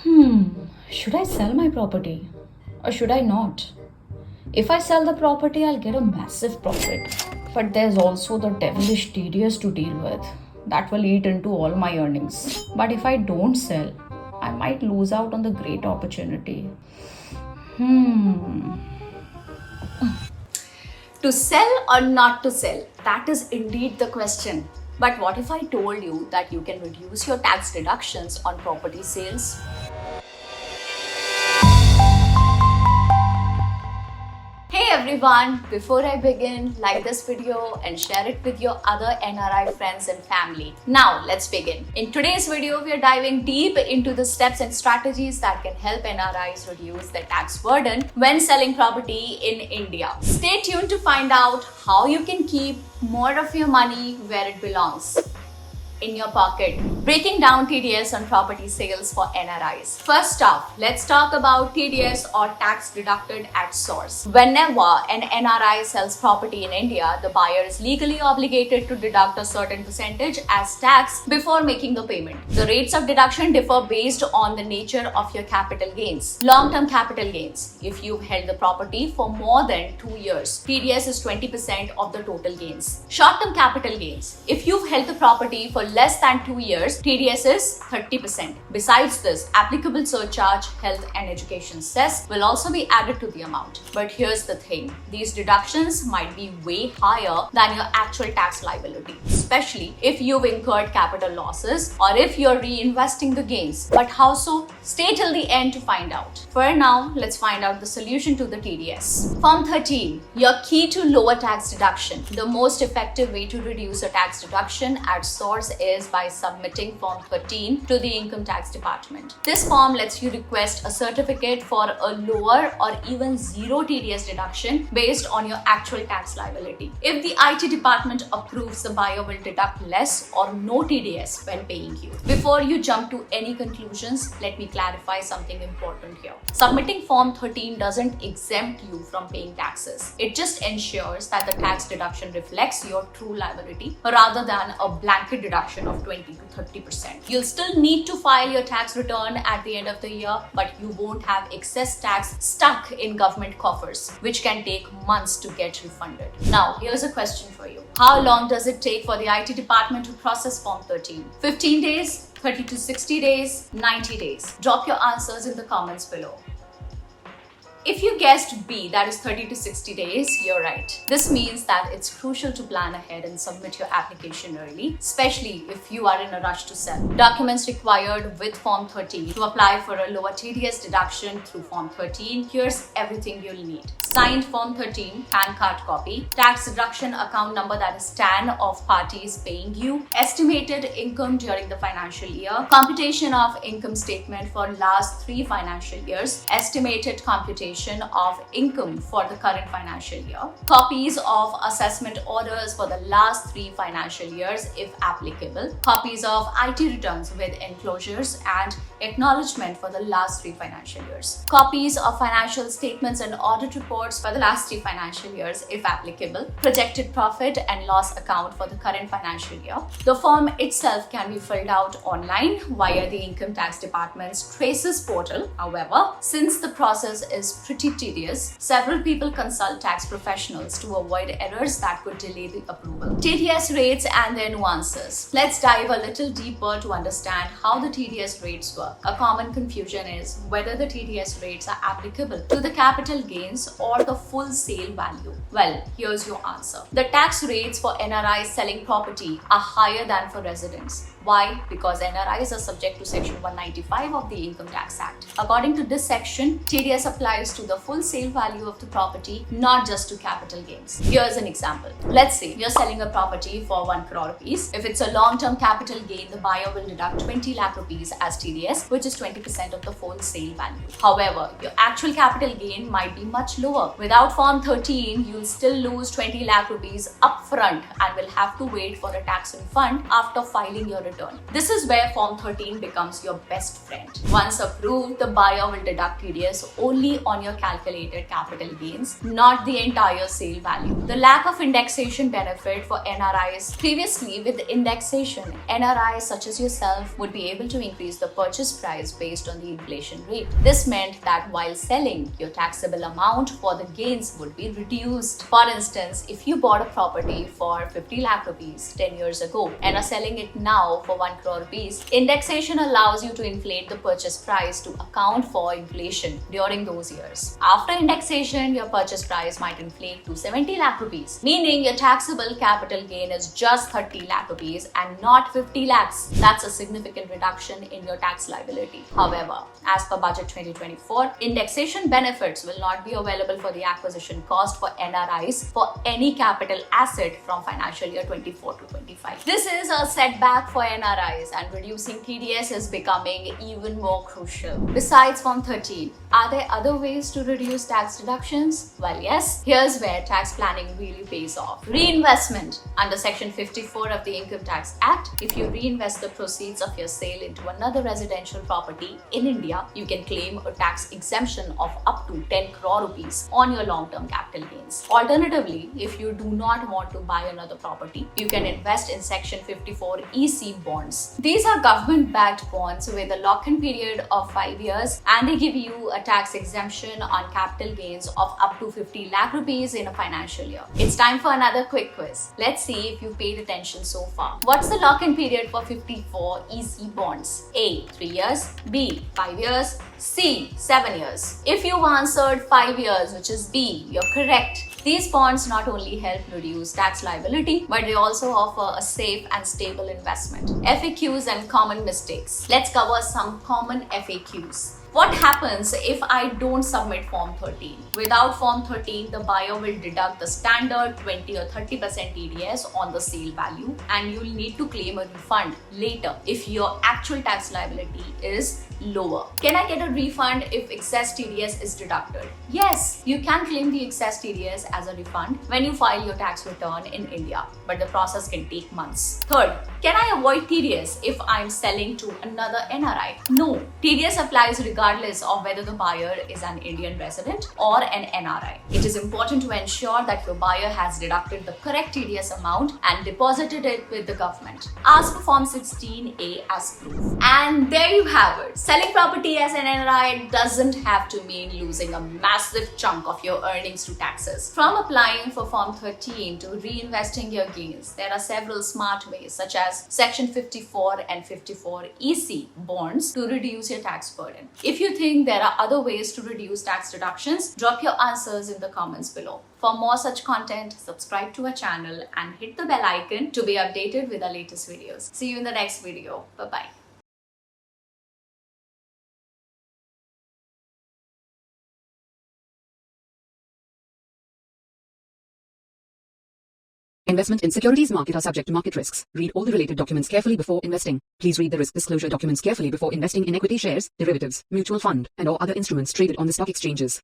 Should I sell my property or should I not? If I sell the property, I'll get a massive profit. But there's also the devilish TDS to deal with. That will eat into all my earnings. But if I don't sell, I might lose out on the great opportunity. Hmm. To sell or not to sell? That is indeed the question. But what if I told you that you can reduce your tax deductions on property sales? Hey everyone, before I begin, like this video and share it with your other NRI friends and family. Now let's begin. In today's video, we are diving deep into the steps and strategies that can help NRIs reduce their tax burden when selling property in India. Stay tuned to find out how you can keep more of your money where it belongs, in your pocket. Breaking down TDS on property sales for NRIs. First off, let's talk about TDS or tax deducted at source. Whenever an NRI sells property in India, the buyer is legally obligated to deduct a certain percentage as tax before making the payment. The rates of deduction differ based on the nature of your capital gains. Long-term capital gains. If you've held the property for more than 2 years, TDS is 20% of the total gains. Short-term capital gains. If you've held the property for less than 2 years, TDS is 30%. Besides this, applicable surcharge, health and education cess will also be added to the amount. But here's the thing, these deductions might be way higher than your actual tax liability, especially if you've incurred capital losses or if you're reinvesting the gains. But how so? Stay till the end to find out. For now, let's find out the solution to the TDS. Form 13, your key to lower tax deduction. The most effective way to reduce a tax deduction at source is by submitting Form 13 to the Income Tax Department. This form lets you request a certificate for a lower or even zero TDS deduction based on your actual tax liability. If the IT department approves, the buyer will deduct less or no TDS when paying you. Before you jump to any conclusions, let me clarify something important here. Submitting Form 13 doesn't exempt you from paying taxes. It just ensures that the tax deduction reflects your true liability rather than a blanket deduction of 20 to 30%. You'll still need to file your tax return at the end of the year, but you won't have excess tax stuck in government coffers, which can take months to get refunded. Now, here's a question for you. How long does it take for the IT department to process Form 13? 15 days? 30 to 60 days? 90 days? Drop your answers in the comments below. If you guessed B, that is 30 to 60 days, you're right. This means that it's crucial to plan ahead and submit your application early, especially if you are in a rush to sell. Documents required with Form 13. To apply for a lower TDS deduction through Form 13, here's everything you'll need. Signed Form 13, PAN card copy, tax deduction account number, that is TAN, of parties paying you, estimated income during the financial year, computation of income statement for last 3 financial years, estimated computation of income for the current financial year, copies of assessment orders for the last 3 financial years if applicable, copies of IT returns with enclosures and acknowledgement for the last 3 financial years, copies of financial statements and audit reports for the last 3 financial years if applicable, projected profit and loss account for the current financial year. The form itself can be filled out online via the Income Tax Department's Traces portal. However, since the process is pretty tedious, several people consult tax professionals to avoid errors that could delay the approval. TDS rates and their nuances. Let's dive a little deeper to understand how the TDS rates work. A common confusion is whether the TDS rates are applicable to the capital gains or the full sale value. Well, here's your answer. The tax rates for NRIs selling property are higher than for residents. Why? Because NRIs are subject to Section 195 of the Income Tax Act. According to this section, TDS applies to the full sale value of the property, not just to capital gains. Here's an example. Let's say you're selling a property for 1 crore rupees. If it's a long-term capital gain, the buyer will deduct 20 lakh rupees as TDS, which is 20% of the full sale value. However, your actual capital gain might be much lower. Without Form 13, you'll still lose 20 lakh rupees upfront and will have to wait for a tax refund after filing your return. This is where Form 13 becomes your best friend. Once approved, the buyer will deduct TDS only on your calculated capital gains, not the entire sale value. The lack of indexation benefit for NRIs. Previously, with indexation, NRIs such as yourself would be able to increase the purchase price based on the inflation rate. This meant that while selling, your taxable amount for the gains would be reduced. For instance, if you bought a property for 50 lakh rupees 10 years ago and are selling it now for 1 crore rupees, indexation allows you to inflate the purchase price to account for inflation during those years. After indexation, your purchase price might inflate to 70 lakh rupees, meaning your taxable capital gain is just 30 lakh rupees and not 50 lakhs. That's a significant reduction in your tax liability. However, as per Budget 2024, indexation benefits will not be available for the acquisition cost for NRIs for any capital asset from financial year 24 to 25. This is a setback for NRIs, and reducing TDS is becoming even more crucial. Besides Form 13, are there other ways to reduce tax deductions? Well, yes. Here's where tax planning really pays off. Reinvestment. Under Section 54 of the Income Tax Act, if you reinvest the proceeds of your sale into another residential property in India, you can claim a tax exemption of up to 10 crore rupees on your long-term capital gains. Alternatively, if you do not want to buy another property, you can invest in Section 54 EC bonds. These are government-backed bonds with a lock-in period of 5 years, and they give you a tax exemption on capital gains of up to 50 lakh rupees in a financial year. It's time for another quick quiz. Let's see if you paid attention so far. What's the lock-in period for 54 EC bonds? A. 3 years. B. 5 years. C. 7 years. If you've answered 5 years, which is B, you're correct. These bonds not only help reduce tax liability, but they also offer a safe and stable investment. FAQs and common mistakes. Let's cover some common FAQs. What happens if I don't submit Form 13? Without Form 13, the buyer will deduct the standard 20 or 30% TDS on the sale value, and you'll need to claim a refund later if your actual tax liability is lower. Can I get a refund if excess TDS is deducted? Yes, you can claim the excess TDS as a refund when you file your tax return in India, but the process can take months. Third, can I avoid TDS if I'm selling to another NRI? No, TDS applies regardless of whether the buyer is an Indian resident or an NRI. It is important to ensure that your buyer has deducted the correct TDS amount and deposited it with the government. Ask for Form 16A as proof. And there you have it. Selling property as an NRI doesn't have to mean losing a massive chunk of your earnings to taxes. From applying for Form 13 to reinvesting your gains, there are several smart ways such as Section 54 and 54 EC bonds to reduce your tax burden. If you think there are other ways to reduce tax deductions, drop your answers in the comments below. For more such content, subscribe to our channel and hit the bell icon to be updated with our latest videos. See you in the next video. Bye-bye. Investment in securities market are subject to market risks. Read all the related documents carefully before investing. Please read the risk disclosure documents carefully before investing in equity shares, derivatives, mutual fund, and or other instruments traded on the stock exchanges.